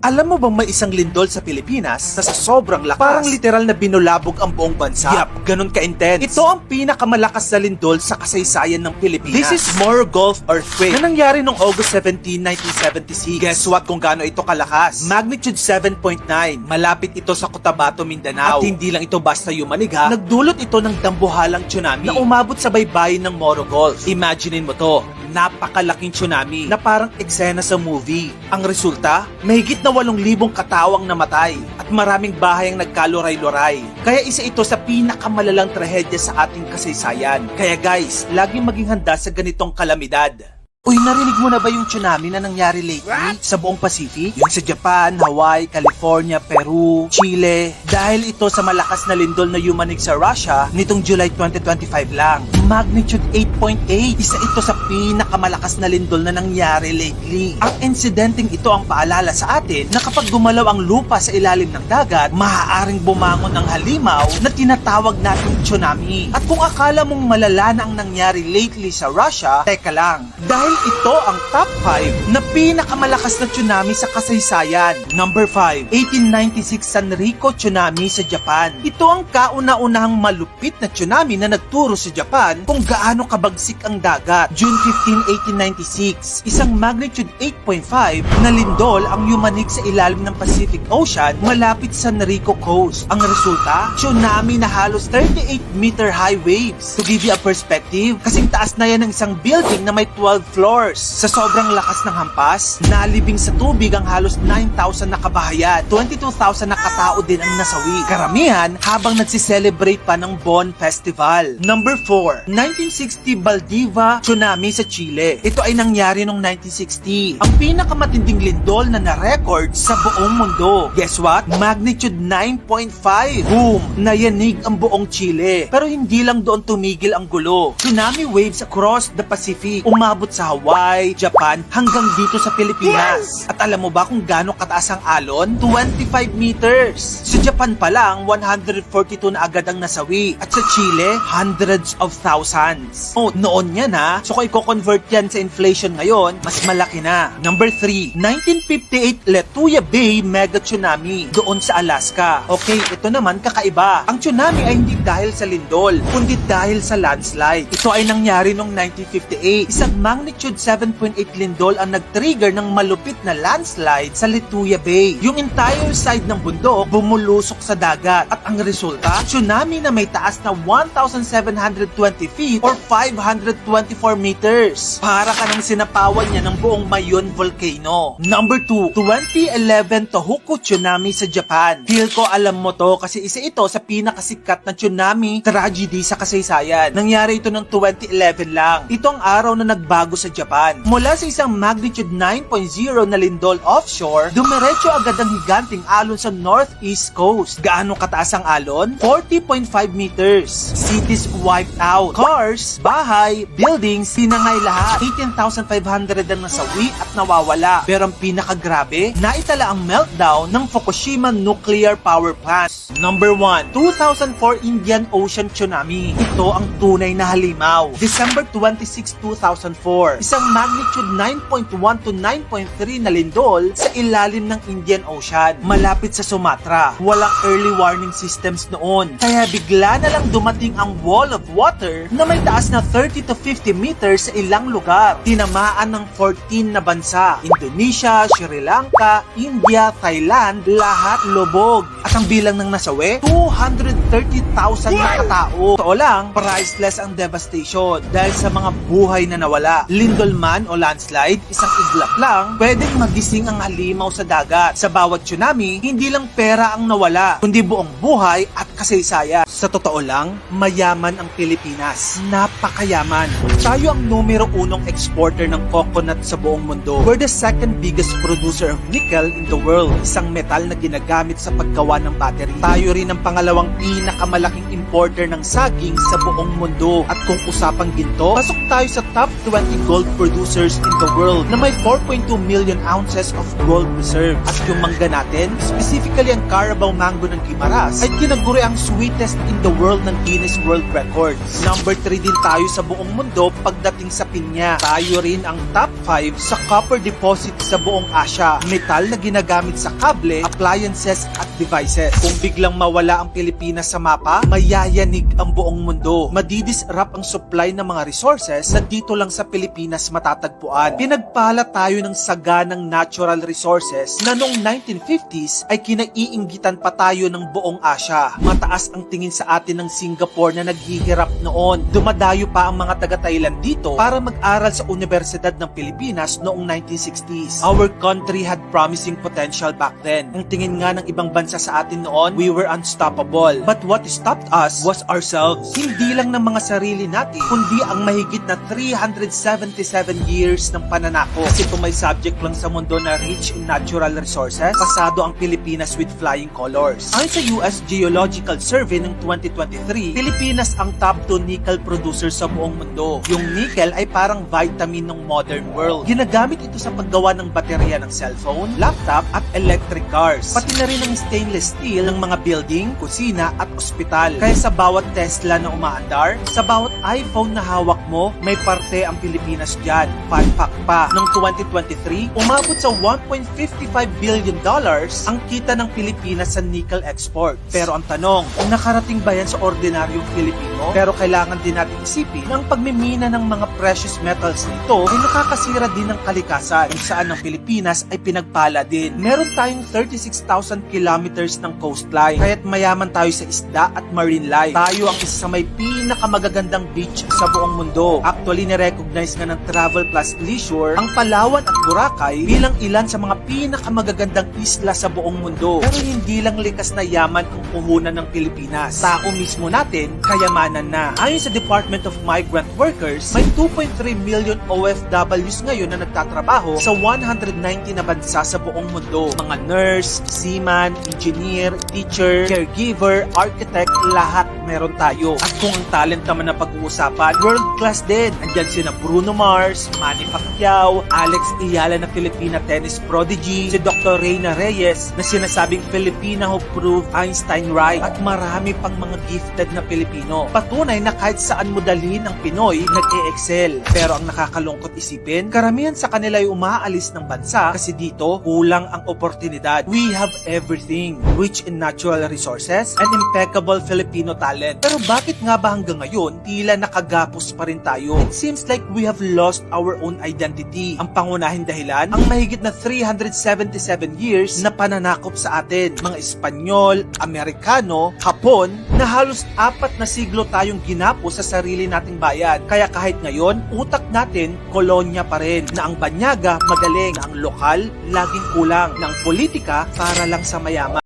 Alam mo bang may isang lindol sa Pilipinas na sa sobrang lakas, parang literal na binulabog ang buong bansa? Yup, ganun ka-intense. Ito ang pinakamalakas na lindol sa kasaysayan ng Pilipinas. This is Moro Gulf Earthquake na nangyari noong August 17, 1976. Guess what kung gaano ito kalakas? Magnitude 7.9. Malapit ito sa Cotabato, Mindanao. At hindi lang ito basta yumanig ha. Nagdulot ito ng dambuhalang tsunami na umabot sa baybayin ng Moro Gulf. Imaginein mo to. Napakalaking tsunami na parang eksena sa movie. Ang resulta, mahigit na 8,000 katawang namatay at maraming bahay ang nagkaluray-luray. Kaya isa ito sa pinakamalalang trahedya sa ating kasaysayan. Kaya guys, laging maging handa sa ganitong kalamidad. Uy, narinig mo na ba yung tsunami na nangyari lately sa buong Pacific? Yung sa Japan, Hawaii, California, Peru, Chile. Dahil ito sa malakas na lindol na yumanig sa Russia nitong July 2025 lang. Magnitude 8.8. Isa ito sa pinakamalakas na lindol na nangyari lately. Ang insidenteng ito ang paalala sa atin na kapag gumalaw ang lupa sa ilalim ng dagat, maaaring bumangon ang halimaw na tinatawag nating tsunami. At kung akala mong malala na ang nangyari lately sa Russia, teka lang. Dahil ito ang top 5 na pinakamalakas na tsunami sa kasaysayan. Number 5, 1896 Sanrico Tsunami sa Japan. Ito ang kauna-unahang malupit na tsunami na nagturo sa Japan kung gaano kabagsik ang dagat. June 15, 1896, isang magnitude 8.5 na lindol ang yumanig sa ilalim ng Pacific Ocean malapit sa Sanrico Coast. Ang resulta, tsunami na halos 38-meter high waves. To give you a perspective, kasing taas na yan ng isang building na may 12 floors. Sa sobrang lakas ng hampas, nalibing sa tubig ang halos 9,000 na kabahayan, 22,000 na katao din ang nasawi. Karamihan habang nagsiselebrate pa ng Bon Festival. Number 4, 1960 Baldiva Tsunami sa Chile. Ito ay nangyari noong 1960. Ang pinakamatinding lindol na na-record sa buong mundo. Guess what? Magnitude 9.5. Boom! Nayanig ang buong Chile. Pero hindi lang doon tumigil ang gulo. Tsunami waves across the Pacific. Umabot sa Hawaii, Japan, hanggang dito sa Pilipinas. At alam mo ba kung gaano kataas ang alon? 25 meters. Sa Japan pa lang, 142 na agad ang nasawi. At sa Chile, hundreds of thousands. Oh, noon yan ha. So kung i-convert yan sa inflation ngayon, mas malaki na. Number 3, 1958 Lituya Bay Mega Tsunami doon sa Alaska. Okay, ito naman kakaiba. Ang tsunami ay hindi dahil sa lindol, kundi dahil sa landslide. Ito ay nangyari noong 1958. Isang magnitude 7.8 lindol ang nag-trigger ng malupit na landslide sa Lituya Bay. Yung entire side ng bundok bumulusok sa dagat at ang resulta, tsunami na may taas na 1,720 feet or 524 meters. Para ka nang sinapawan niya ng buong Mayon Volcano. Number 2, 2011 Tohoku Tsunami sa Japan. Feel ko alam mo to kasi isa ito sa pinakasikat na tsunami tragedy sa kasaysayan. Nangyari ito ng 2011 lang. Ito ang araw na nagbago sa Japan. Mula sa isang magnitude 9.0 na lindol offshore, dumiretso agad ang higanting alon sa northeast coast. Gaano kataas ang alon? 40.5 meters. Cities wiped out. Cars, bahay, buildings, sinangay lahat. 18,500 ang nasawi at nawawala. Pero ang pinakagrabe, naitala ang meltdown ng Fukushima Nuclear Power Plant. Number 1, 2004 Indian Ocean Tsunami. Ito ang tunay na halimaw. December 26, 2004. Isang magnitude 9.1 to 9.3 na lindol sa ilalim ng Indian Ocean, malapit sa Sumatra. Walang early warning systems noon, kaya bigla na lang dumating ang wall of water na may taas na 30 to 50 meters sa ilang lugar. Tinamaan ng 14 na bansa: Indonesia, Sri Lanka, India, Thailand, lahat lubog. At ang bilang ng nasawi, 230,000 na katao. Totoo lang, priceless ang devastation dahil sa mga buhay na nawala. Lindol man o landslide, isang iglap lang, pwedeng magising ang halimaw sa dagat. Sa bawat tsunami, hindi lang pera ang nawala, kundi buong buhay at kasaysayan. Sa totoo lang, mayaman ang Pilipinas. Napakayaman. Tayo ang numero 1 exporter ng coconut sa buong mundo. We're the second biggest producer of nickel in the world, isang metal na ginagamit sa paggawa ng battery. Tayo rin ang pangalawang pinakamalaking importer ng saging sa buong mundo. At kung usapang ginto, pasok tayo sa top 20 gold producers in the world na may 4.2 million ounces of gold reserve. At yung mangga natin, specifically ang Carabao Mango ng Guimaras, ay tinaguri ang sweetest in the world ng Guinness World Records. Number 3 din tayo sa buong mundo pagdating sa pinya. Tayo rin ang top 5 sa copper deposit sa buong Asia. Metal na ginagamit sa kable, appliances at devices. Kung biglang mawala ang Pilipinas sa mapa, mayayanig ang buong mundo. Madidisrupt ang supply ng mga resources na dito lang sa Pilipinas matatagpuan. Pinagpala tayo ng saganang natural resources na noong 1950s ay kinaiinggitan pa tayo ng buong Asia. Mataas ang tingin sa atin ng Singapore na naghihirap noon. Dumadayo pa ang mga taga-Thailand dito para mag-aral sa Universidad ng Pilipinas noong 1960s. Our country had promising potential back then. Ang tingin nga ng ibang bansa sa atin noon, we were unstoppable. But what stopped us was ourselves. Hindi lang ng mga sarili natin, kundi ang mahigit na 377 years ng pananako. Kasi kung may subject lang sa mundo na rich in natural resources, pasado ang Pilipinas with flying colors. Ayon sa US Geological Survey ng 2023, Pilipinas ang top 2 nickel producer sa buong mundo. Yung nickel ay parang vitamin ng modern world. Ginagamit ito sa paggawa ng baterya ng cellphone, laptop at electric cars. Pati na rin ang stainless steel ng mga building, kusina at ospital. Kaya sa bawat Tesla na umaandar, sa bawat iPhone na hawak mo, may parte ang Pilipinas dyan. Fun fact pa, noong 2023, umabot sa $1.55 billion ang kita ng Pilipinas sa nickel export. Pero ang tanong, nakarating ba yan sa ordinaryong Pilipino? Pero kailangan din natin isipin na ang pagmimina ng mga precious metals nito ay nakakasira din ng kalikasan kung saan ang Pilipinas ay pinagpala din. Meron tayong 36,000 kilometers ng coastline, kaya't mayaman tayo sa isda at marine life. Tayo ang isa sa may pinakamagagandang beach sa buong mundo. Actually, nirecognize nga ng Travel Plus Leisure ang Palawan at Boracay bilang ilan sa mga pinakamagagandang isla sa buong mundo. Pero hindi lang likas na yaman ang puhunan ng Pilipinas. Tao mismo natin, kayamanan na. Ayon sa Department of Migrant Workers, may 2.3 million OFWs ngayon na nagtatrabaho sa 190 na bansa sa buong mundo. Mga nurse, seaman, engineer, teacher, caregiver, architect, lahat meron tayo. At kung ang talent naman na pag-uusapan, world class din. Andyan sina Bruno Mars, Manny Pacquiao, Alex Ayala na Filipina tennis prodigy, si Dr. Reyna Reyes na sinasabing Filipina who proved Einstein right, at marami pang mga gifted na Pilipino. Patunay na kahit saan mo dalhin ang Pinoy, nag-e-excel. Pero ang nakakalungkot isipin, karamihan sa kanila ay umaalis ng bansa kasi dito kulang ang oportunidad. We have everything, rich in natural resources and impeccable Filipino talent. Pero bakit nga ba hanggang ngayon, tila nakagapos pa rin tayo? It seems like we have lost our own identity. Ang pangunahing dahilan, ang mahigit na 377 years na pananakop sa atin. Mga Espanyol, Amerikano, Hapon, na halos 4 na siglo tayong ginapo sa sarili nating bayan. Kaya kahit ngayon, utak natin, kolonya pa rin. Na ang banyaga magaling, na ang lokal, laging kulang. Na ang politika, para lang sa mayaman.